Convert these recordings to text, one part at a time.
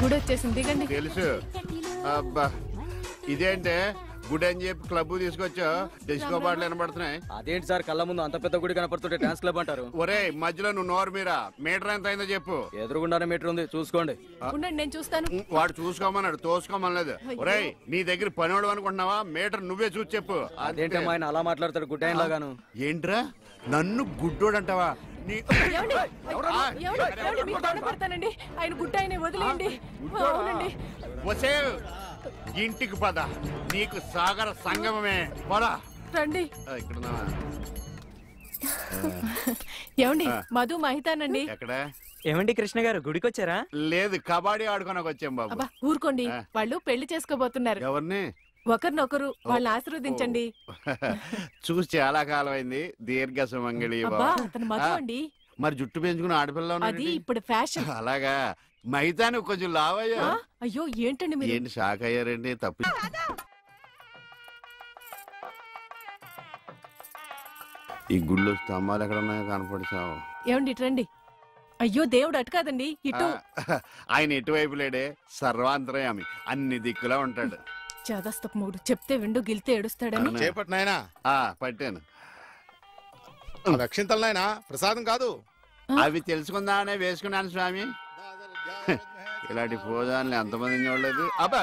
గుడి వచ్చేసింది, దిగండి. తెలుసు. అబ్బా ఇదేంటే గుడి అని చెప్పి క్లబ్ తీసుకొచ్చా, డిస్కో పాటలు వినపడుతున్నాయి. అదేంటి సార్, కళ్ళ ముందు అంత పెద్ద గుడి కనపడుతుంటే డాన్స్ క్లబ్ అంటారు? ఒరే మధ్యలో నువ్వు నోరు మీరా, మీటర్ ఎంత అయిందో చెప్పు. ఎదురుగుండానే మీటర్ ఉంది, చూసుకోండి. ఉండండి, నేను చూస్తాను. వాడు చూసుకోమన్నాడు, తోసుకోమనలేదు. ఒరే నీ దగ్గర పనివాడు అనుకుంటున్నావా? మీటర్ నువ్వే చూసి చెప్పు. అదేంటమ్మా ఆయన అలా మాట్లాడతాడు గుడ్డాయన్ లాగాను? ఏంట్రా నన్ను గుడ్డోడు అంటావా? పడతానండి, ఆయన గుడ్డ ఆయన వదిలేయండి. అవునండి. వసే ఇంటికి పద, నీకు సాగర సంగమమే. పద రండి. ఇక్కడ ఏమండి, మధు మహితానండి. ఎక్కడ? ఏమండి కృష్ణ గారు, గుడికి వచ్చారా? లేదు, కబడ్డీ ఆడుకోనకు వచ్చాం బాబు. అబ్బా ఊరుకోండి, వాళ్ళు పెళ్లి చేసుకోబోతున్నారు. ఎవరిని? ఒకరినొకరు, వాళ్ళని ఆశీర్వదించండి. చూసి చాలా కాలం అయింది. దీర్ఘ సుమంగళి. అతను మధు అండి. మరి జుట్టు పెంచుకుని ఆడపిల్ల అది ఇప్పుడు ఫ్యాషన్. అలాగా? మైతాను కొంచెం లావయ్యా. అయ్యో ఏంటండి మీరు? ఏంటి షాక్ అయ్యారండి? తప్పి ఈ గుళ్ళు స్తంభాలు ఎక్కడ ఉన్నాయో కనపడిచావు. ఏమండి ఇట్రండి. అయ్యో దేవుడు అటు కాదండి, ఇటు. ఆయన ఎటువైపు లేడే, సర్వాంతరయామి, అన్ని దిక్కులా ఉంటాడు. చాదస్తపు మూడు, చెప్తే విండు గిల్తే ఏడుస్తాడని. చేపట్టినాయనా? పట్టాను. రక్షింతలనాయనా, ప్రసాదం కాదు. అవి తెలుసుకుందామనే వేసుకున్నాను స్వామి. ఇలాంటి పూజాన్ని ఎంతమంది చూడలేదు. అబ్బా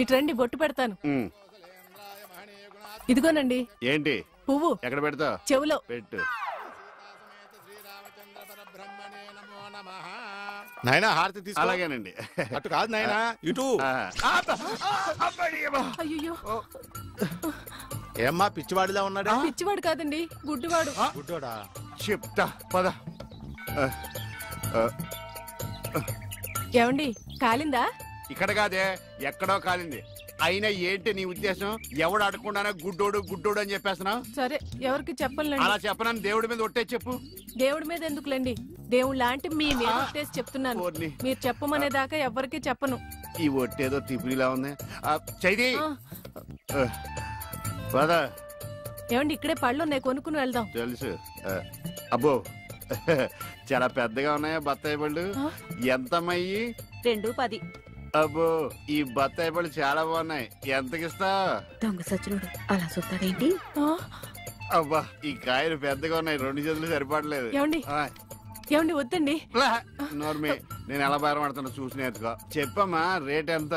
ఇట్రండి, బొట్టు పెడతాను. ఇదిగోనండి. ఏంటి పువ్వు? ఎక్కడ పెడతావు? చెవులో పెట్టు. నాయనా హారతి తీసుకో. అలాగేనండి. అటు కాదు నాయనా, ఇటు. అయ్యో, ఏమ్మా పిచ్చివాడిలా ఉన్నాడా? పిచ్చివాడు కాదండి, గుడ్డివాడు. గుడ్డోడా? చెప్తా పద. ఏమండి కాలిందా? ఇక్కడ కాదే, ఎక్కడో కాలింది. అయినా ఏంటి నీ ఉద్దేశం? ఎవడు అడగకుండానే గుడ్డోడు గుడ్డోడు అని చెప్పేస్తున్నావు? సరే, ఎవరికి చెప్పలేండి. అలా చెప్పనని దేవుడి మీద ఒట్టే చెప్పు. దేవుడి మీద ఎందుకులేండి, దేవుడు లాంటి మీ మీద ఒట్టేసి చెప్తున్నాను. మీరు చెప్పమనే దాకా ఎవరికి చెప్పను. ఈ ఒట్టేదో తిప్పిలా ఉంది. చైది పద. ఏమండి ఇక్కడే పళ్ళు ఉన్నాయి, కొనుక్కుని వెళ్దాం. తెలుసు. అబ్బో చాలా పెద్దగా ఉన్నాయా బత్తాయి పళ్ళు? ఎంతమ్మయ్యి? 2.10. అబ్బో ఈ బత్తాయి పళ్ళు చాలా బాగున్నాయి. ఎంతకిస్తా? దొంగ సచ్చినోడు అలా చూస్తాడేంటి? అబ్బా ఈ కాయలు పెద్దగా ఉన్నాయి, 2 చేతులు సరిపడలేదు. ఏమండి ఏమండి వద్దండి. నోర్మి, నేను ఎలా బేరం ఆడుతున్నా చూసి నేర్చుకో. చెప్పమ్మా రేట్ ఎంత?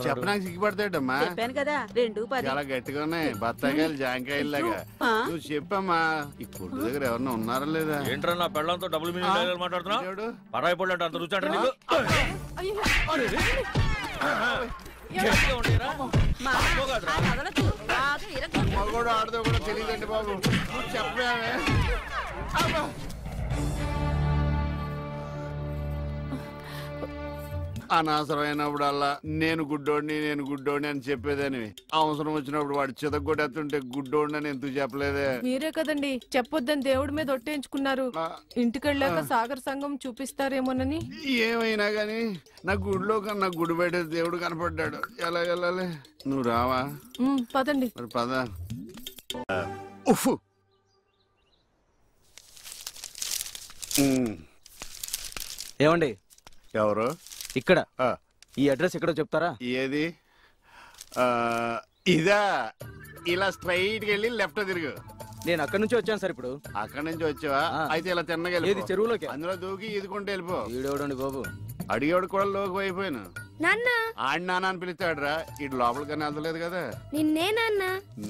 చెప్పడానికి సిగ్గుపడతాడమ్మా. చెప్పాను కదా 2.10. చాలా గట్టిగా ఉన్నాయి బత్తాయికాయలు, జాంకాయలు లాగా. నువ్వు చెప్పమ్మా. ఈ కొట్టు దగ్గర ఎవరన్నా ఉన్నారా లేదా? ఏంట్రా నా పెళ్ళంతో డబుల్ మీనింగ్ మాట్లాడుతున్నావు? పరాయి పళ్ళు అంటే అంత రుచి అంటే నీకు? మగోడు ఆడదో కూడా తెలియదండి బాబు. చెప్పే అనవసరమైనప్పుడల్లా నేను గుడ్డోడిని అని చెప్పేదని, అవసరం వచ్చినప్పుడు వాడు చితగొట్టేస్తుంటే గుడ్డోడిని అని ఎందుకు చెప్పలేదే? మీరే కదండి చెప్పొద్దని దేవుడి మీద ఒట్టేయించుకున్నారు. ఇంటికెళ్ళాక సాగర్ సంఘం చూపిస్తారేమోనని. ఏమైనా గాని నా గుడిలో కన్నా గుడి బయట దేవుడు కనపడ్డాడు. ఎలా వెళ్ళాలి? నువ్వు రావా? పదండి. మరి పద. ఉఫ్ ఏమండి? ఎవరు? ఇక్కడ ఈ అడ్రస్ ఎక్కడో చెప్తారా? ఏది? ఇదా? ఇలా స్ట్రైట్ వెళ్ళి లెఫ్ట్ తిరుగు. నేను అక్కడి నుంచి వచ్చాను సార్. ఇప్పుడు అక్కడి నుంచి వచ్చావా? అయితే ఇలా తిన్నగా ఏది చెరువులోకి? అందులో దూకి ఈదుకుంటే వెళ్ళిపో. ఈడేవడండి బాబు? అడిగేవాడు కూడా లోకి అయిపోయాను. ఆడి నాన్న అని పిలుస్తాడు రా. ఇటు లోపలికన్నా వెళ్తలేదు కదా.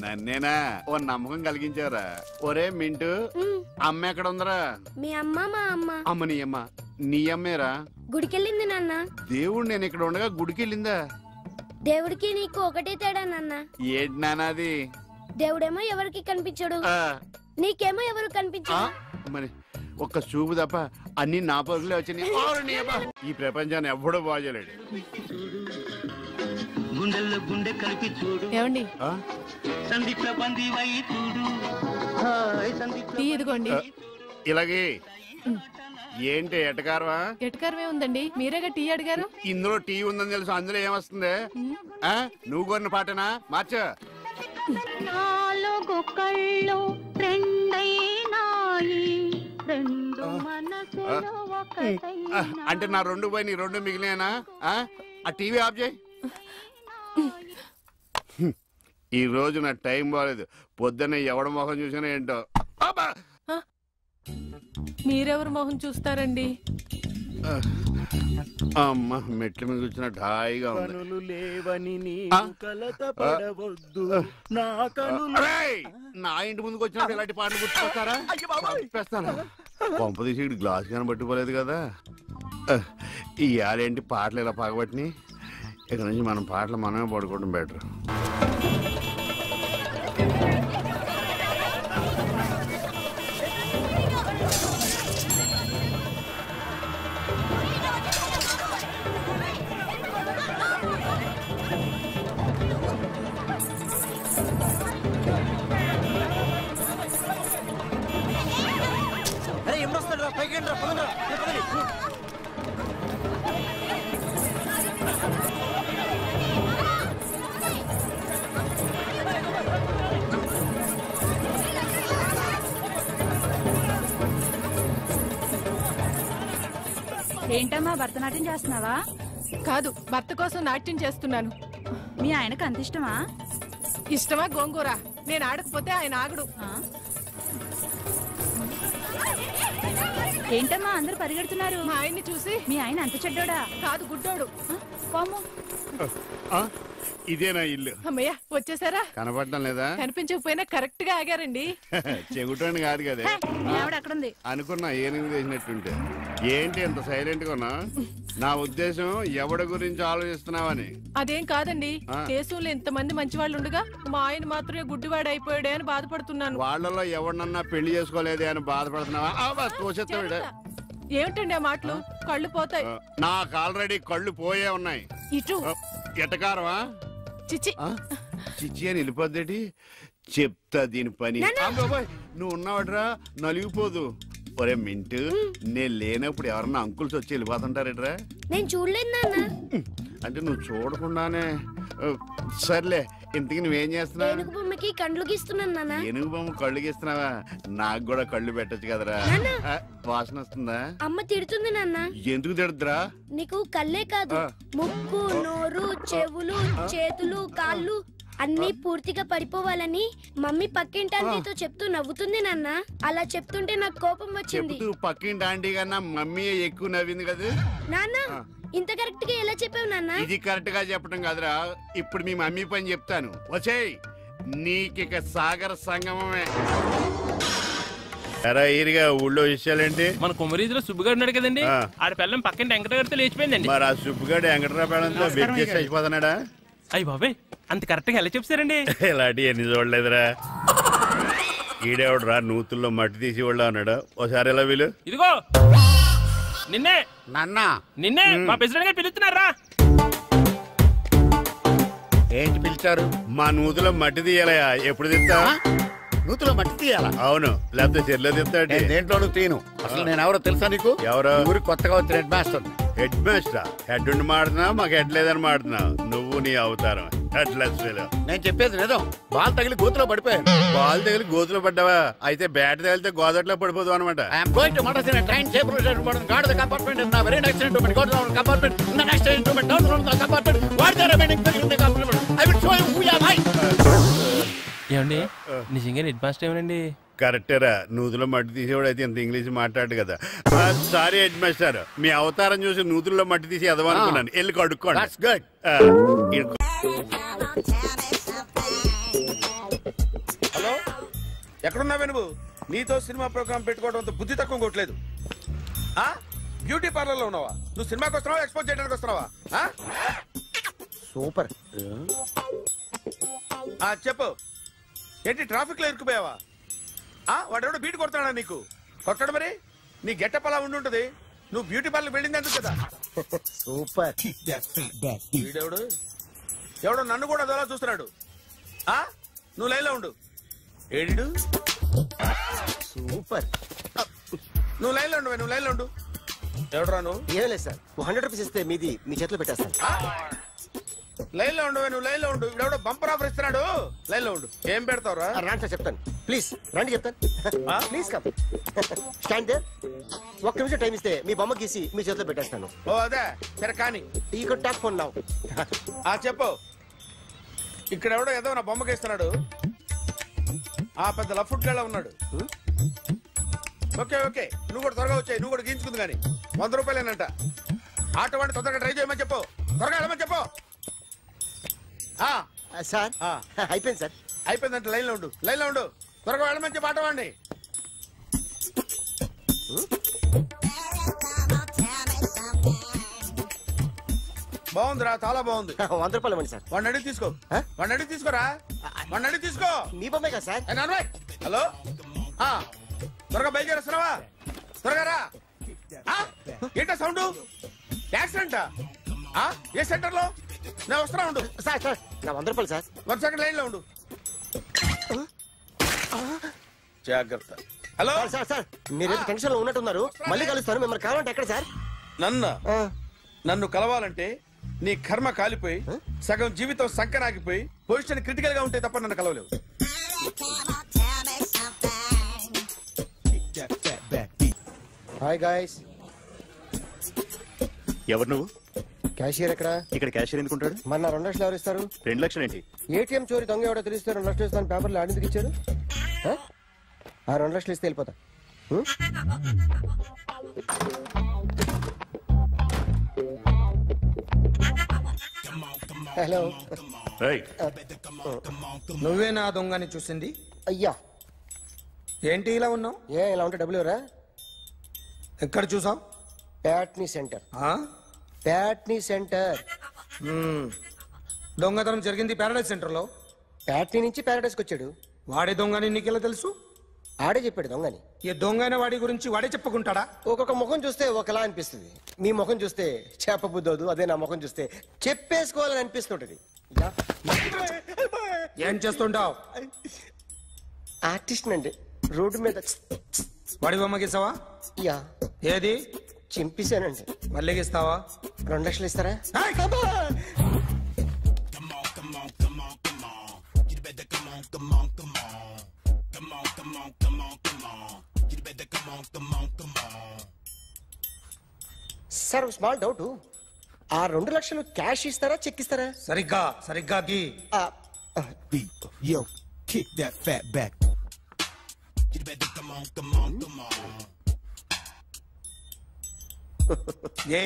నన్నేనా? ఓ నమ్మకం కలిగించారా? ఒరే మింటూ, అమ్మ ఎక్కడ ఉందరా? మీ అమ్మ మా అమ్మ. అమ్మ నీ అమ్మ? నీ అమ్మేరా? గుడికెళ్ళింది నాన్న. దేవుడు నేను ఇక్కడ ఉండగా గుడికెళ్ళిందా? దేవుడికి నీకు ఒకటే తేడా నాన్న. ఏంటి నాన్నది? దేవుడేమో ఎవరికి కనిపించడు, నీకేమో ఎవరు కనిపించడు. మరి ఒక్క చూపు తప్ప అన్ని నా పరుగులే వచ్చినాయి. ఈ ప్రపంచాన్ని ఎవ్వడూ బాగోలేడు. ఏమండి టీ ఇదిగోండి. ఇలాగే ఏంటి ఎటకారమా? ఎటకారమే ఉందండి, మీరేగా టీ అడిగారు. ఇందులో టీ ఉందని తెలుసు, అందులో ఏమొస్తుంది? నువ్వు కొన్న పాటనా? మార్చ. నాలుగు కళ్ళు రెండైనాయి, రెండు అంటే నా 2 పోయి నీ 2 మిగిలినా? ఆ టీవీ ఆఫ్ చేయి. ఈ రోజు నా టైం బాగాలేదు. పొద్దున్న ఎవడ మొహం చూసినా ఏంటో. మీరెవరు మొహం చూస్తారండి? అమ్మ మెట్ల మీద కూర్చున్నట్టు హాయిగా ఉంది. నా ఇంటి ముందుకు వచ్చినప్పుడు ఇలాంటి పాటలు గుర్తుకొస్తారా? చెప్పేస్తాను. పంప తీసి గ్లాస్ కానీ పట్టుకోలేదు కదా. ఈ ఆడేంటి పాటలు ఇలా పగబట్టిని. ఇక్కడ నుంచి మనం పాటలు మనమే పడుకోవడం బెటర్. ఏంటమ్మా భరతనాట్యం చేస్తున్నావా? కాదు, భర్త కోసం నాట్యం చేస్తున్నాను. మీ ఆయనకు అంత ఇష్టమా? ఇష్టమా గోంగూర? నేను ఆడకపోతే ఆయన ఆగడు. ఏంటమ్మా అందరూ పరిగెడుతున్నారు? మా ఆయన్ని చూసి. మీ ఆయన అంత చెడ్డోడా? కాదు, గుడ్డోడు. పాము. ఇదేనా ఇల్లు? అమ్మయ్య, వచ్చేసారా? కనపడటం లేదా? కనిపించకపోయినా కరెక్ట్ గా ఆగారండి. చెగుటోని కాదు కదా. ఆవిడ అక్కడుంది. అనుకున్నా ఏనుగు చేసినట్టుంటే. ఏంటి ఎంత సైలెంట్ గా ఉన్నా? నా ఉద్దేశం ఎవడి గురించి ఆలోచిస్తున్నావని. అదేం కాదండి, దేశంలో ఇంతమంది మంచి వాళ్ళు ఉండగా మా ఆయన మాత్రమే గుడ్డివాడు అయిపోయాడే అని బాధపడుతున్నాను. వాళ్ళలో ఎవరినన్నా పెళ్లి చేసుకోలేదే అని బాధపడుతున్నావా? ఏమిటండి ఆ మాటలు? కళ్ళు పోతాయి. నాకు ఆల్రెడీ కళ్ళు పోయే ఉన్నాయి. ఇటు ఎటకారమా? చిచ్చి చిచ్చి అని వెళ్ళిపోద్దేటి. చెప్తా దీని పని. నువ్వు ఉన్నావట్రా, నలిగిపోదు. ఒరే మింటు, నేను లేనప్పుడు ఎవరన్నా అంకుల్స్ వచ్చి వెళ్ళిపోతుంటారేట్రా? నేను చూడలేదు నాన్న. అంటే నువ్వు చూడకుండానే. సర్లే, ఇంతకి నువ్వేం చేస్తున్నావు? ఏనుగు బొమ్మకి కళ్ళు గీస్తున్నాను నాన్న. ఏనుగు బొమ్మ కళ్ళు గీస్తున్నావా? నాకు కూడా కళ్ళు పెట్టచ్చు కదరా. వాసన వస్తుందా? అమ్మ తిడుతుంది నాన్న. ఎందుకు తిడుతురా? నీకు కళ్ళే కాదు, ముక్కు, నోరు, చెవులు, చేతులు, కాళ్ళు అన్ని పూర్తిగా పడిపోవాలని మమ్మీ పక్కింటి ఆంటీతో చెప్తూ నవ్వుతుంది నాన్న. అలా చెప్తుంటే నాకు కోపం వచ్చింది. చెప్తూ పక్కింటి ఆంటీ కన్నా మమ్మీ ఎక్కువ నవ్వింది కదా నాన్న. ఇంత కరెక్ట్ గా ఎలా చెప్పావు నాన్న? ఇది కరెక్ట్ గా చెప్పడం కాదురా. ఇప్పుడు మీ మమ్మీ పని చెప్తాను. వచ్చేయ్, నీకిక సాగర సంగమమే. ఎరా ఈరిగా ఊళ్ళో విషయాలేంటి? మన కుమరీజులో సుబ్బుగాడు ఉన్నాడు కదండి, ఆడ పిల్లం పక్కన వెంకటగారితో లేచిపోయిందండి. మరి ఆ సుబ్బుగాడు వెంకటరావు పిల్లంతో వెయిట్ చేసి అయిపోతున్నాడా? అయ్యి బాబాయ్, అంత కరెక్ట్ గా ఎలా చెప్తారండి? ఇలాంటి ఎన్ని చూడలేదురా. ఈడేవడరా నూతుల్లో మట్టి తీసి వాళ్ళు అన్నాడు. ఒకసారి ఎలా వీలు? ఇదిగో నిన్నే నిన్నే మా ప్రెసిడెంట్ గారు పిలుస్తున్నారా? ఏంటి పిలిచారు? మా నూతులో మట్టి తీయాలయా. ఎప్పుడు తీస్తా? నూతులో మట్టి తీయాలా? అవును, లేకపోతే చెర్లో తీస్తాడు. దేంట్లోనూ తీను. అసలు నేను ఎవరో తెలుసా నీకు? ఎవరో? ఊరికి కొత్తగా వచ్చిన head master. Head master? Head ఉండి మాడుతున్నావు, మాకు హెడ్ లేదని మాడుతున్నావు. నువ్వు నీ అవతారం నేను చెప్పేది నిజం. బాల్ తగిలి గోతులో పడిపోయాను. బాల్ తగిలి గోతులో పడ్డావా? అయితే బ్యాట్ తగిలితే గోదట్లో పడిపోదు అనమాట. ఏమండి, నిజంగా హెడ్ మాస్టర్ ఏమనండి? కరెక్టేరా. నూతులో మట్టి తీసేవాడు అయితే ఇంత ఇంగ్లీష్ మాట్లాడు కదా. సారీ హెడ్ మాస్టర్, మీ అవతారం చూసి నూతుల్లో మట్టి తీసి ఎదవనుకున్నాను. వెళ్ళి కడుక్కోండి. హలో, ఎక్కడున్నావే నువ్వు? నీతో సినిమా ప్రోగ్రామ్ పెట్టుకోవడంతో బుద్ధి తక్కువ కొట్టలేదు. బ్యూటీ పార్లర్ లో ఉన్నావా? నువ్వు సినిమాకి వస్తున్నావా, ఎక్స్పోజ్ చేయడానికి వస్తున్నావా? సూపర్. చెప్పు, ఏంటి ట్రాఫిక్ లో ఇరుక్కుపోయావా? వాడెవడో బీట్ కొడతాడా నీకు? కొట్టడు మరి. నీ గెట్టప్ అలా ఉండుంటది. నువ్వు బ్యూటీ పార్లర్ వెళ్ళింది ఎందుకు కదా? సూపర్. వీడెవడు? ఎవడో నన్ను కూడా అదోలా చూస్తున్నాడు. నువ్వు లైన్లో ఉండు. ఏడు సూపర్. నువ్వు లైన్లో ఉండు. నువ్వు లైన్లో ఉండు. ఎవడరా నువ్వు? ఏం లేదు సార్, 100 రూపీస్ ఇస్తే మీది మీ చేతిలో పెట్టేస్తాను. లైన్లో ఉండు. నువ్వు లైన్లో ఉండు. ఎవడో బంపర్ ఆఫర్ ఇస్తున్నాడు. లైన్లో ఉండు. ఏం పెడతావురా? రాంటా చెప్తాను. ప్లీజ్ రండి చెప్తాను. Please come. Stand there. ఒక్క నిమిషం టైం ఇస్తే మీ బొమ్మ గీసి మీ చేతిలో పెట్టేస్తాను. ఓ అదే సరే కానీ ఈ కుడ్ టాక్ ఫోన్ నౌ. చెప్పు. ఇక్కడ ఎవడో ఏదో నా బొమ్మకి ఇస్తున్నాడు. ఆ పెద్ద లఫుట్ గళ్ళ ఉన్నాడు. ఓకే ఓకే నువ్వు కూడా త్వరగా వచ్చాయి. నువ్వు కూడా గీంచుకుంది కానీ 100 రూపాయలేనంట. ఆటో వాడిని తొందరగా ట్రై చేయమని చెప్పు. త్వరగా వెళ్ళమని చెప్పు. సార్ అయిపోయింది సార్. అయిపోయిందంటే లైన్లో ఉండు. లైన్లో ఉండు. త్వరగా వెళ్ళమని చెప్పు ఆటో వాడిని. బాగుందిరా చాలా బాగుంది. 100 రూపాయలు ఇవ్వండి సార్. వాడిని అడిగి తీసుకో. వాడిని అడిగి తీసుకోరా. వాడిని అడిగి తీసుకో. మీ బొమ్మే కదా సార్. హలో త్వరగా బయలుదేరేస్తున్నావా? త్వరగా రా. ఏంటా సౌండ్? యాక్సిడెంట్ ఏ సెంటర్ లో? నేను వస్తున్నా ఉండు. సార్ సార్ నా 100 రూపాయలు సార్. 1 సెకండ్ లైన్ లో ఉండు. జాగ్రత్త. హలో సార్ సార్ మీరేదో టెన్షన్ లో ఉన్నట్టున్నారు. మళ్ళీ కలుస్తాను. మిమ్మల్ని కావాలంటే ఎక్కడ సార్? నన్ను కలవాలంటే నీ కర్మ కాలిపోయి సగం జీవితం సంకనాగిపోయి పొజిషన్ క్రిటికల్ గా ఉంటే తప్ప నన్ను కలవలేవు. Hi guys. ఎవరు నువ్వు? క్యాషియర్ ఎక్కడ? ఇక్కడ క్యాషియర్ ఎందుకుంటాడు? మన 2 లక్షలు ఎవరు ఇస్తారు? 2 లక్షలు ఏంటి? ఏటీఎం చోరీ దొంగ ఎవడో తెలిస్తే 2 లక్షలు ఇస్తాను పేపర్లు ఆడిందుకు ఇచ్చాడు. ఆ 2 లక్షలు ఇస్తే వెళ్ళిపోతా. హలో. నువ్వే నా దొంగని చూసింది? అయ్యా ఏంటి ఇలా ఉన్నావు? ఇలా ఉంటే డబ్బులు ఎవరా? ఎక్కడ చూసావు? ప్యాట్నీ సెంటర్. ప్యాట్నీ సెంటర్. దొంగతనం జరిగింది ప్యారడైజ్ సెంటర్ లో. ప్యాట్నీ నుంచి ప్యారడైజ్కి వచ్చాడు. వాడే దొంగని నీకెలా తెలుసు? ఆడే చెప్పాడు దొంగని. ఈ దొంగైన వాడి గురించి వాడే చెప్పుకుంటాడా? ఒక్కొక్క ముఖం చూస్తే ఒకలా అనిపిస్తుంది. మీ ముఖం చూస్తే చెప్పబుద్దోదు. అదే నా ముఖం చూస్తే చెప్పేసుకోవాలని అనిపిస్తుంటది. ఏం చేస్తుంటావు? ఆర్టిస్ట్ అండి. రోడ్డు మీద వాడి బొమ్మ గీసావా? యా. ఏది? చింపేశానండి. మళ్ళీ గీస్తావా? 2 లక్షలు ఇస్తారా? Sir small doubt. ఆ 2 లక్షలు క్యాష్ ఇస్తారా చెక్ ఇస్తారా? సరిగ్గా గీ. Yo, kick that fat back. You better come on. A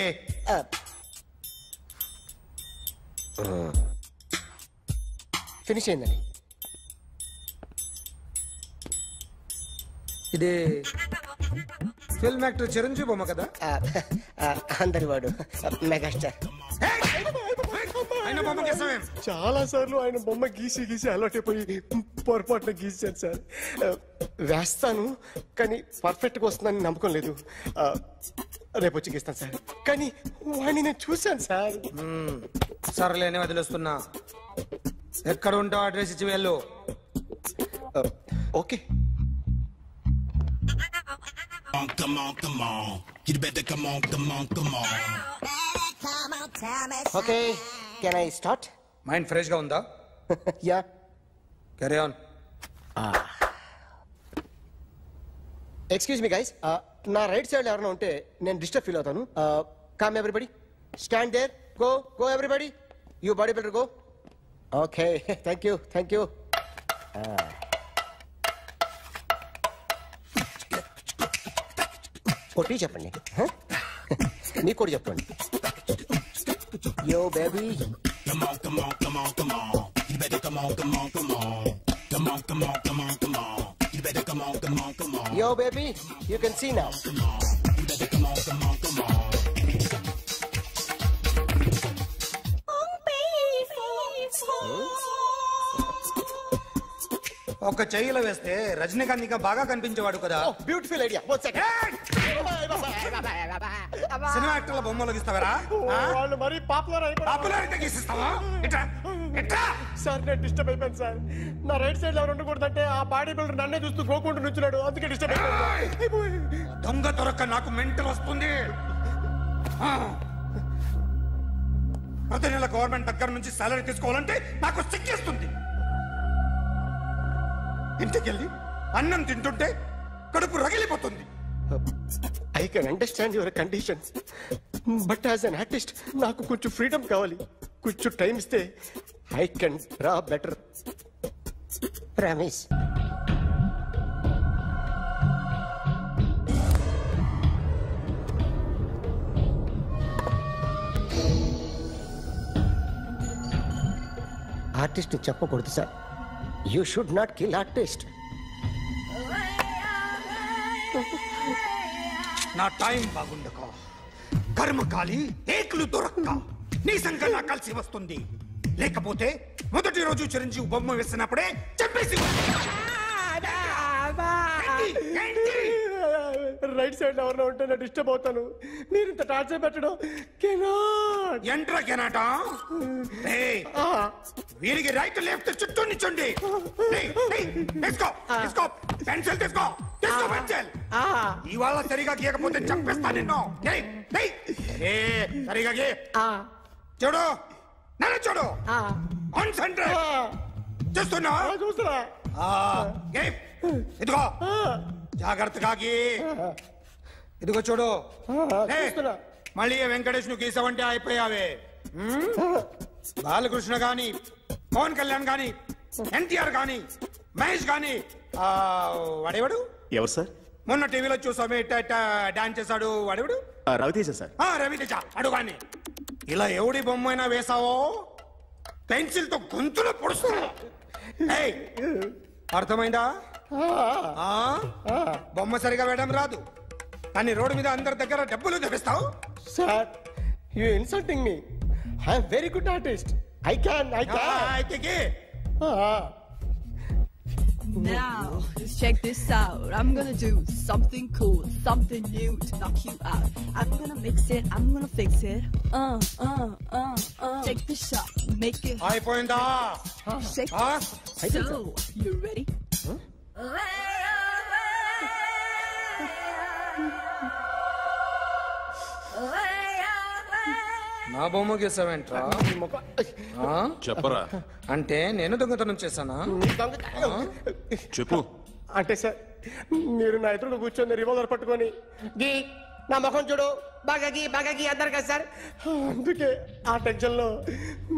finish అయిందండి. ఇది ఫిల్మ్ యాక్టర్ చిరంజీవి బొమ్మ కదా? అందరి వాడు మెగాస్టార్. చాలా సార్లు ఆయన బొమ్మ గీసి అలవాటైపోయి పొరపాటున గీసాను సార్. వేస్తాను కానీ పర్ఫెక్ట్ గా వస్తుందని నమ్మకం లేదు. రేపు వచ్చి గీస్తాను సార్. కానీ వాడిని నేను చూశాను సార్. సర్లేని వదిలేస్తున్నా. ఎక్కడ ఉంటావు అడ్రస్ ఇచ్చి వెళ్ళు. Okay. Come on. You better come on. Okay can I start? Mind fresh గా ఉందా? Yeah. Carry on. Excuse me guys. నా రైట్ సైడ్ ఎవరైనా ఉంటే నేను డిస్టర్బ్ ఫీల్ అవుతాను. Come everybody. Stand there. Go everybody. You body builder go. Okay thank you. కొట్టి చెప్పండి. మీకు కూడా చెప్పండి. Yo baby. Come on. You better come on. Come on. You better come on. Yo baby, you can see now. You better come on. ఒక చెయ్యిలో వేస్తే రజనీకాంత్ ఇంకా బాగా కనిపించేవాడు కదా. Beautiful idea. సినిమా యాక్టర్ల బొమ్మలు గీస్తావరా? వాళ్ళు మరి పాపులారిటీ గీసిస్తావా? సార్ నేను డిస్టర్బ్ అయిపోయాను సార్. నా రైట్ సైడ్ ఎవరు ఉండకూడదంటే ఆ బాడీ బిల్డర్ నన్నే చూస్తూ గోకుంటూ నుంచున్నాడు. అందుకే డిస్టర్బ్ అయిపోయాను. దొంగ దొరక్క నాకు మెంటల్ వస్తుంది. ప్రతి నెల గవర్నమెంట్ దగ్గర నుంచి సాలరీ తీసుకోవాలంటే నాకు సిగ్గేస్తుంది. ఇంటికెళ్ళి అన్నం తింటుంటే కడుపు రగిలిపోతుంది. I can understand your conditions, but as an artist నాకు కొంచెం ఫ్రీడమ్ కావాలి. కొంచెం టైం ఇస్తే I can draw better. Promise. Artist చెప్పకూడదు sir. You should not kill artist. నా టైం బాగుండక కర్మకాలి ఏకులు దొరక్క నీ సంకల్లా కలిసి వస్తుంది. లేకపోతే మొదటి రోజు చిరంజీవి బొమ్మ వేసినప్పుడే చెప్పేసి రైట్ సైడ్ ఎవరిలో ఉంటే నేను డిస్టర్బ్ అవుతాను. మీరు ఇంత టార్చర్ పెట్టడం ఎంట్రా కెనాట. వీరికి రైట్ లెఫ్ట్ చుట్టూ నిచ్చండి. పెన్సిల్ తీసుకో, పెన్సిల్. ఇవాళ సరిగా గీయకపోతే చంపేస్తా నిన్ను. సరిగా గీ. చూడు, నన్ను చూడు. కాన్సంట్రేట్ చూస్తున్నా. ఇదిగో జాగ్రత్తగా గీ. ఇదిగో చూడు. మళ్ళీ వెంకటేష్ ను గీసావంటే అయిపోయావే. బాలకృష్ణ గాని, పవన్ కళ్యాణ్ గాని, ఎన్టీఆర్ గాని, మహేష్ గాని, వాడేవాడు ఎవరు సార్? మొన్న టీవీలో చూసామే డాన్స్ చేశాడు వాడేవాడు? రవితేజ సార్. రవితేజ అడుగాని. ఇలా ఎవడి బొమ్మ అయినా వేసావో పెన్సిల్ తో గొంతులో పొడుస్తా. అర్థమైందా? బొమ్మ సరిగా వేయడం రాదు కానీ రోడ్డు మీద అందరి దగ్గర డబ్బులు తెప్పిస్తావు. Sir, you insulting me. I am very good artist. I can. Now, just check this out. I'm gonna do something cool, something new to knock you out. I'm gonna mix it, I'm gonna fix it. Take the shot, make it. అయిపోయిందా? Shake it. So, you ready? నా బొమ్మ గీసావేంట్రా? చెప్పరా. అంటే నేను దొంగతనం చేశానా? చెప్పు. అంటే సార్, మీరు నా ఎదురు కూర్చొని రివాల్వర్ పట్టుకొని గీ నా ముఖం చూడు బాగా గీ అన్నారు కదా సార్. అందుకే ఆ టెన్షన్ లో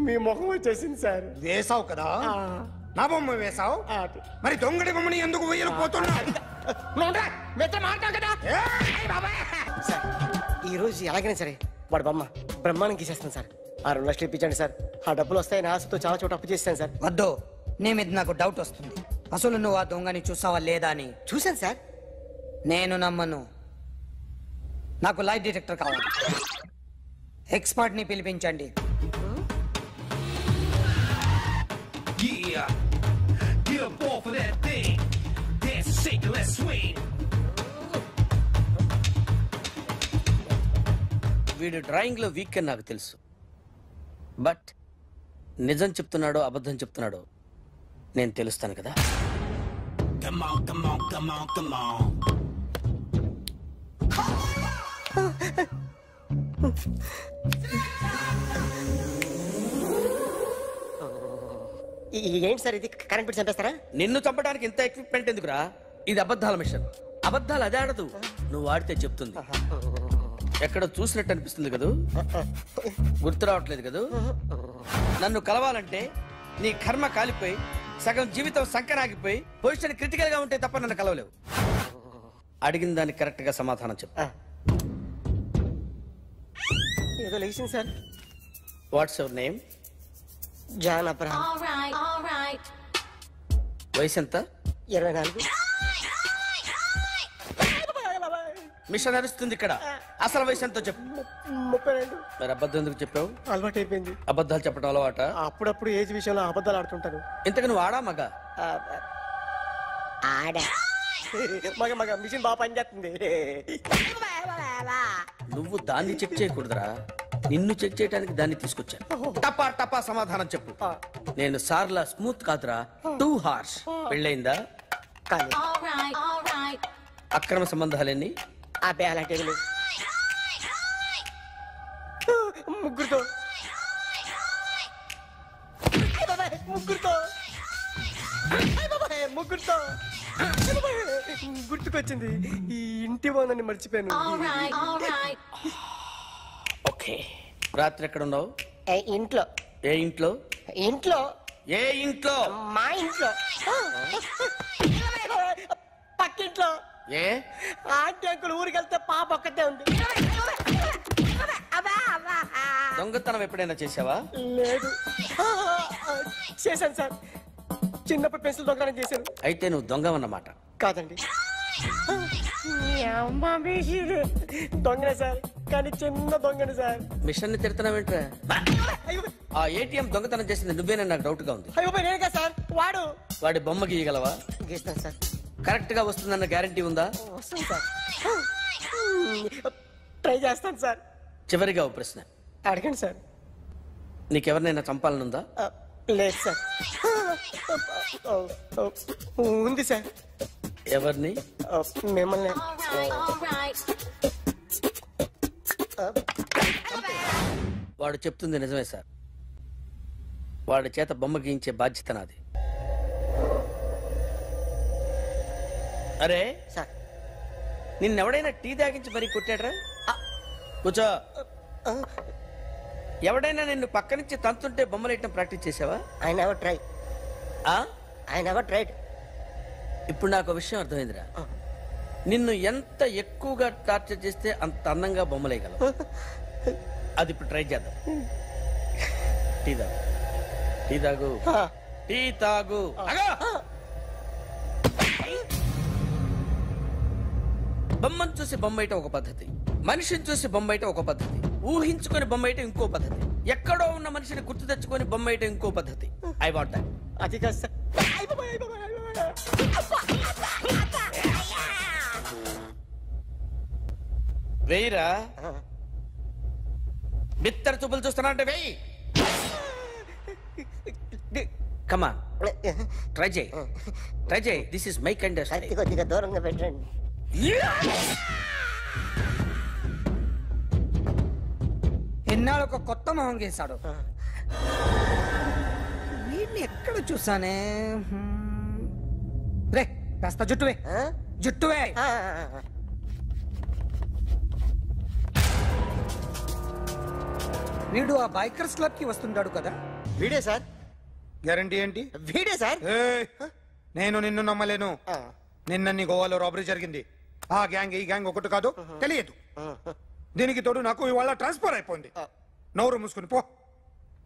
మీ ముఖం వచ్చేసింది సార్. వేసావు కదా, నా బొమ్మ వేసావు. మరి దొంగడి బొమ్మని ఎందుకు వేయలేకపోతున్నా? ఈ రోజు ఎలాగైనా సరే వాడు బొమ్మ బ్రహ్మాండం గీసేస్తాను సార్. 6 లక్షలు ఇప్పించండి సార్. ఆ డబ్బులు వస్తాయని ఆశతో చాలా చోట అప్పు చేస్తాను సార్. వద్దు, నీ మీద నాకు డౌట్ వస్తుంది. అసలు నువ్వు ఆ దొంగని చూసావా లేదా అని. చూశాను సార్. నేను నమ్మను. నాకు లైట్ డిటెక్టర్ కావాలి. ఎక్స్పర్ట్ ని పిలిపించండి. వీడు డ్రాయింగ్ లో వీక్ అని నాకు తెలుసు, బట్ నిజం చెప్తున్నాడో అబద్ధం చెప్తున్నాడో నేను తెలుస్తాను కదా. ఏంటి సార్ ఇది? కరెంట్ బిల్ చంపేస్తారా? నిన్ను చంపడానికి ఇంత ఎక్విప్మెంట్ ఎందుకురా? ఇది అబద్ధాల మిషన్. అబద్ధాలు అదే ఆడదు, నువ్వు ఆడితే చెప్తుంది. ఎక్కడ చూసినట్టు అనిపిస్తుంది కదూ? గుర్తు రావట్లేదు కదూ? నన్ను కలవాలంటే నీ కర్మ కాలిపోయి సగం జీవితం సంకరాగిపోయి పొజిషన్ క్రిటికల్ గా ఉంటే తప్ప నన్ను కలవలేవు. అడిగిన దానికి కరెక్ట్ గా సమాధానం చెప్పు. ఏదో లేచింది sir. What's your name? John Abraham. వయసు ఎంత? 24. మిషన్ నడుస్తుంది ఇక్కడ. అసలు వయసు ఎంతో చెప్పు. 32. మరి అబద్ధం ఎందుకు చెప్పావు? అలవాటు అయిపోయింది. అబద్ధాలు చెప్పడం అలవాట? అప్పుడప్పుడు ఏజ్ విషయంలో అబద్ధాలు ఆడుతుంటాను. ఇంతకు నువ్వు ఆడా మగ? ఆడా. మగ మిషన్ బాగా పనిచేస్తుంది. నువ్వు దాన్ని చెక్ చేయకూడదురా, నిన్ను చెక్ చేయడానికి దాన్ని తీసుకొచ్చాను. టపా టపా సమాధానం చెప్పు. నేను సార్లా స్మూత్ కాదురా, టూ హార్ష్. పెళ్ళయిందా? అక్రమ సంబంధాలన్నీ? ముగ్గురుతో. ముగ్గురుతో గుర్తుకొచ్చింది. ఈ ఇంటి వాళ్ళని మర్చిపోయాను. ఓకే, రాత్రి ఎక్కడ ఉన్నావు? ఇంట్లో. ఏ ఇంట్లో? ఇంట్లో. ఏ ఇంట్లో? మా ఇంట్లో. పక్కింట్లో. ఏ ఆంటీ అంకుల్ ఊరికి వెళ్తే పాప ఒక్కతే ఉంది. దొంగతనం ఎప్పుడైనా చేసావా? లేదు. చేశాను సార్, చిన్నప్పుడు పెన్సిల్ దొంగతనం చేశాను. అయితే నువ్వు దొంగవన్నమాట. కాదండి, దొంగనే సార్, కానీ చిన్న దొంగని సార్. మిషన్ ని తిడుతున్నావేంట్రా? ఆ ఏటీఎం దొంగతనం చేసింది నువ్వేనని నాకు డౌట్ గా ఉంది. అయ్యో నేనుగా సార్. వాడి బొమ్మ గీయగలవా? గీస్తాను సార్. కరెక్ట్ గా వస్తుందన్న గ్యారంటీ ఉందా? వస్తాను సార్, ట్రై చేస్తాను సార్. చివరిగా ఓ ప్రశ్న అడగండి సార్. నీకెవరినైనా చంపాలనుందా? లేదు సార్. ఉంది సార్. ఎవరిని? మిమ్మల్ని. వాడు చెప్తుంది నిజమే సార్. వాడి చేత బొమ్మ గీయించే బాధ్యత నాది. అరే సార్, నిన్నెవడైనా టీ తాగించి మరీ కొట్టాడ్రా? కూర్చో. ఎవడైనా నిన్ను పక్క నుంచి తంతుంటే బొమ్మలేయటం ప్రాక్టీస్ చేసావా? I never try. I never tried. ఇప్పుడు నాకు విషయం అర్థమైందిరా. నిన్ను ఎంత ఎక్కువగా టార్చర్ చేస్తే అంత అందంగా బొమ్మలేయగలవు. అది ఇప్పుడు ట్రై చేద్దాం. టీ తాగు, టీ తాగు, టీ తాగు. బొమ్మను చూసి బొమ్మేయటం ఒక పద్ధతి, మనిషిని చూసి బొమ్మేయటం ఒక పద్ధతి, ఊహించుకొని బొమ్మేయటం ఇంకో పద్ధతి, ఎక్కడో ఉన్న మనిషిని గుర్తు తెచ్చుకొని బొమ్మేయటం ఇంకో పద్ధతి. I want that. అది కాదు సార్. వెయ్యిరా. బిత్తర చూపులు చూస్తున్నా అంటే వెయ్యి. కమా, ట్రై చేయి, ట్రై చేయి. This is my kind of style. కొద్దిగా దూరంగా పెట్టండి. ఎన్నాళ్ళు ఒక కొత్త మొహం గీశాడు. వీడిని ఎక్కడ చూసానే? రే కాస్త జుట్టువే, జుట్టువే. వీడు ఆ బైకర్స్ క్లబ్ కి వస్తుంటాడు కదా? వీడే సార్. గ్యారంటీ ఏంటి? వీడే సార్. నేను నిన్ను నమ్మలేను. నిన్న నీ గోవాలో రాబరీ జరిగింది. ఆ గ్యాంగ్ ఈ గ్యాంగ్ ఒకటి కాదు, తెలియదు. దీనికి తోడు నాకు ఇవాళ ట్రాన్స్ఫర్ అయిపోయింది. నోరు మూసుకుని పో.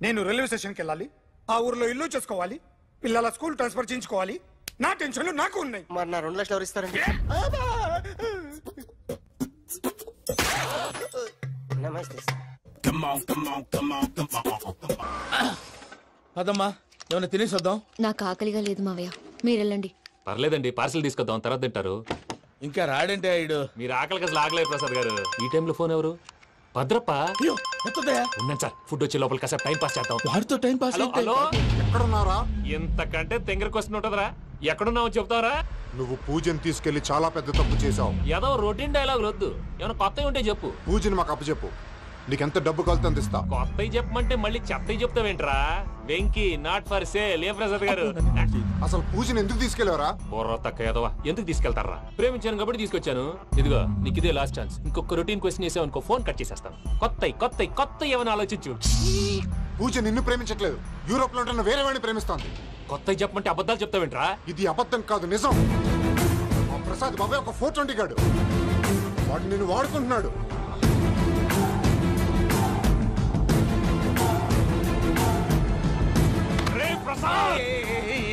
నేను రైల్వే స్టేషన్కి వెళ్ళాలి, ఆ ఊర్లో ఇల్లు చేసుకోవాలి, పిల్లల స్కూల్ ట్రాన్స్ఫర్ చేయించుకోవాలి. నా టెన్షన్లు నాకు ఉన్నాయి. మరి నా 2 లక్షలు ఎవరు ఇస్తారండి? నమస్తే సార్. అదమ్మా, ఏమైనా తినేసి వద్దాం. నాకు ఆకలిగా లేదు మావయ్య, మీరు వెళ్ళండి. పర్లేదండి, పార్సిల్ తీసుకొద్దాం, తర్వాత తింటారు. ఇంకా రాడంటే ఆయుడు. మీరు ఆకలికి అసలు ఆగలేదు ప్రసాద్ గారు. ఈ టైంలో ఫోన్ ఎవరు? భద్రప్ప. ఉన్నాను సార్, ఫుడ్ వచ్చే లోపల కాసేపు టైం పాస్ చేద్దాం. వాడితో టైం పాస్. హలో, ఎక్కడున్నారా? ఇంతకంటే తెంగర క్వశ్చన్ ఉంటుందిరా. ఎక్కడున్నావు చెప్తావరా? నువ్వు పూజని తీసుకెళ్లి చాలా పెద్ద తప్పు చేశావు. ఏదో రొటీన్ డైలాగ్ వద్దు, ఏమైనా కొత్తవి ఉంటే చెప్పు. పూజని మాకు అప్పచెప్పు, నీకెంత డబ్బు కలితే అందిస్తా. కొత్తవి చెప్పమంటే మళ్ళీ చెత్తవి చెప్తావేంట్రా? Venky not for sale. ఏ ప్రసాద్ గారు, అసలు పూజని ఎందుకు తీసుకెళ్లేవరా? బొర్ర తక్క ఏదవా, ఎందుకు తీసుకెళ్తారా? ప్రేమించాను కాబట్టి తీసుకొచ్చాను. ఇదిగో నీకు ఇదే లాస్ట్ ఛాన్స్. ఇంకొక రొటీన్ క్వశ్చన్ చేసావు అనుకో, ఫోన్ కట్ చేసేస్తాను. కొత్త ఏమైనా ఆలోచించు. పూజ నిన్ను ప్రేమించట్లేదు, యూరోప్ లో ఉంటున్న వేరే వాడిని ప్రేమిస్తోంది. కొత్తవి చెప్పమంటే అబద్ధాలు చెప్తావేంట్రా? ఇది అబద్ధం కాదు, నిజం. మా ప్రసాద్ బాబాయ్ ఒక 420 గాడు, వాడు నిన్ను వాడుకుంటున్నాడు.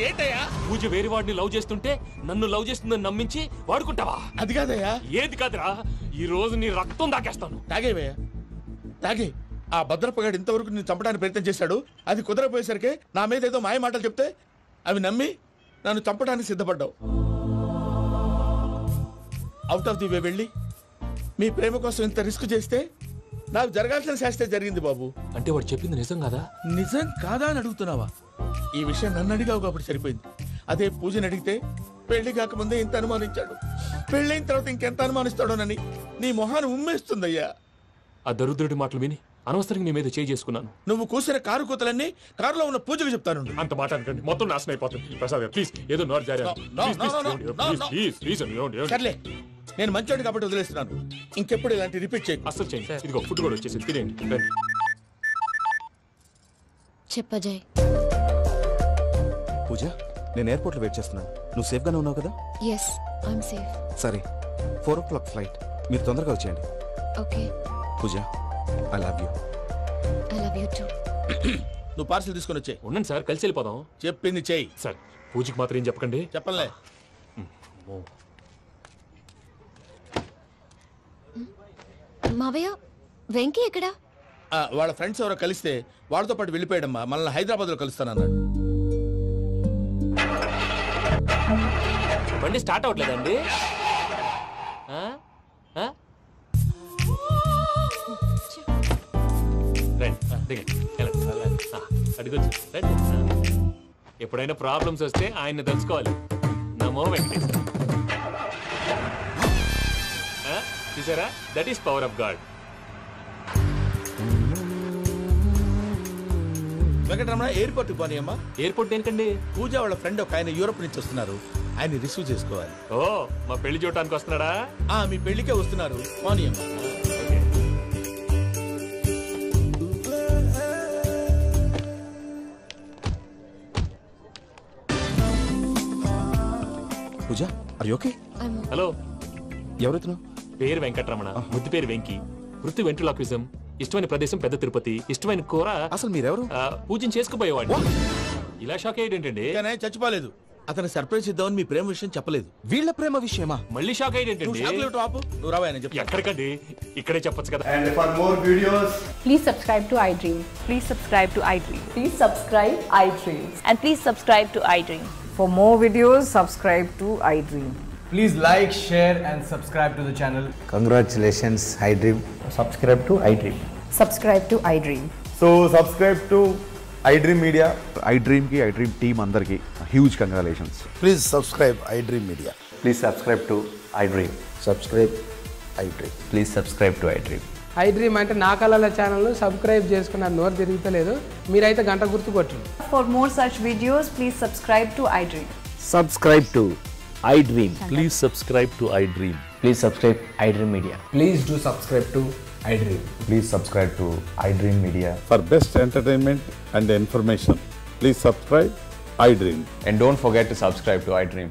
ఏంటయ్యా, పూజ వేరే వాడిని లవ్ చేస్తుంటే నన్ను లవ్ చేస్తుందని నమ్మించి వాడుకుంటావా? అది కాదయ్యా. ఏది కాదురా, ఈ రోజు నీ రక్తం దాకేస్తాను. తాగేవయ్యా, తాగే. ఆ భద్రప్పగాడు ఇంతవరకు నేను చంపడానికి ప్రయత్నం చేశాడు. అది కుదరపోయేసరికి నా మీద ఏదో మాయ మాటలు చెప్తే అవి నమ్మి నన్ను చంపడానికి సిద్ధపడ్డావు. అవుట్ ఆఫ్ ది వే వెళ్ళి మీ ప్రేమ కోసం ఇంత రిస్క్ చేస్తే నాకు జరగాల్సిన శాస్త్రే జరిగింది బాబు. అంటే వాడు చెప్పింది నిజం కాదా? నిజం కాదా అని అడుగుతున్నావా? ఈ విషయం నన్ను అడిగావు కాబట్టి సరిపోయింది. అదే పూజని అడిగితే పెళ్లి కాకముందే ఇంత అనుమానించాడు, పెళ్ళైన తర్వాత ఇంకెంత అనుమానిస్తాడోనని నీ మొహాన్ని ఉమ్మేస్తుందయ్యా. ఆ దరిద్రుడి మాటలు విని అనవసరంగా నీ మీద చేసుకున్నాను. నువ్వు కూసిన కారు కూతలన్నీ కారులో ఉన్న పూజకు చెప్తాను. అంత మాట అనకండి, మొత్తం నాశనం అయిపోతుంది. ప్రసాద్ ప్లీజ్ ఏదో నోరు జారీ. సర్లే, నేను మంచోడి కాబట్టి వదిలేస్తున్నాను. ఇంకెప్పుడు ఇలాంటి రిపీట్ చేయి. అసలు చేయండి. ఇదిగో ఫుడ్ కూడా వచ్చేసి తినేయండి. చెప్పజాయ్. పూజ, నేను ఎయిర్పోర్ట్లో వెయిట్ చేస్తున్నాను. నువ్వు సేఫ్గానే ఉన్నావు కదా? Yes, I'm safe. సరే, 4 o'clock ఫ్లైట్. మీరు తొందరగా వచ్చేయండి. ఓకే. Pooja, I love you. I love you too. నువ్వు పార్సల్ తీసుకొని వచ్చే. ఉండండి సార్, కలిసి వెళ్ళిపోదాం. చెప్పింది చెయ్యి సార్. పూజకి మాత్రం ఏం చెప్పకండి. చెప్పలే. మావయ్య, వెంకీ ఎక్కడా? వాళ్ళ ఫ్రెండ్స్ ఎవరో కలిస్తే వాళ్ళతో పాటు వెళ్ళిపోయాడమ్మా. మనల్ని హైదరాబాద్ లో కలుస్తానన్నాడు. బండి స్టార్ట్ అవ్వట్లేదండి. అడిగొచ్చు. ఎప్పుడైనా ప్రాబ్లమ్స్ వస్తే ఆయన్ని తెలుసుకోవాలి. నమో వెంకటేశ్వర. చూసారా, that is power of God. Venkataramana, airport పోనీ అమ్మా. ఎయిర్పోర్ట్ ఏంటండి? పూజ వాళ్ళ ఫ్రెండ్ ఒక ఆయన యూరోప్ నుంచి వస్తున్నారు. ఆయన రిసీవ్ చేసుకోవాలి. ఓ, మా పెళ్లి చూడటానికి వస్తున్నాడా? మీ పెళ్లికే వస్తున్నారు. పోనీ అమ్మా. పూజ, ఆర్ యు ఓకే? హలో, ఎవరైతును? పేరు వెంకటరమణ, ముద్దు పేరు వెంకి, వృత్తి వెంట్రులాక్విజం, ఇష్టమైన ప్రదేశం పెద్ద తిరుపతి, ఇష్టమైన కూర. అసలు మీరెవరు? పూజను చేసుకుపోయేవాడు. ఇలా షాక్ అయ్యేటండి. చచ్చిపోలేదు. అతను సర్ప్రైజ్ ఇద్దామని మీ ప్రేమ విషయం చెప్పలేదు. వీళ్ళ ప్రేమ విషయమా? మళ్ళీ షాక్ అయ్యేటండి. నువ్వు రావాయని చెప్పి ఎక్కడికండి, ఇక్కడే చెప్పొచ్చు కదా. And for more videos, Please subscribe to iDream. Please subscribe to iDream. Please subscribe iDream. And please subscribe to iDream. For more videos, subscribe to iDream. please like, share and subscribe to the channel. Congratulations, iDream. Subscribe to iDream. Subscribe to iDream. So subscribe to iDream Media. iDream ki iDream team andarki huge congratulations. Please subscribe iDream Media. Please subscribe to iDream. Subscribe iDream. Please subscribe to iDream. iDream అంటే నా కళల channel subscribe చేసుకున్న నోరు తిరుగుతలేదు. మీరైతే గంట గుర్తు కొట్టండి. For more such videos, please subscribe to iDream. Subscribe to iDream. Please subscribe to iDream. Please subscribe iDream Media. Please do subscribe to iDream. Please subscribe to iDream Media. For best entertainment and information, please subscribe iDream. And don't forget to subscribe to iDream.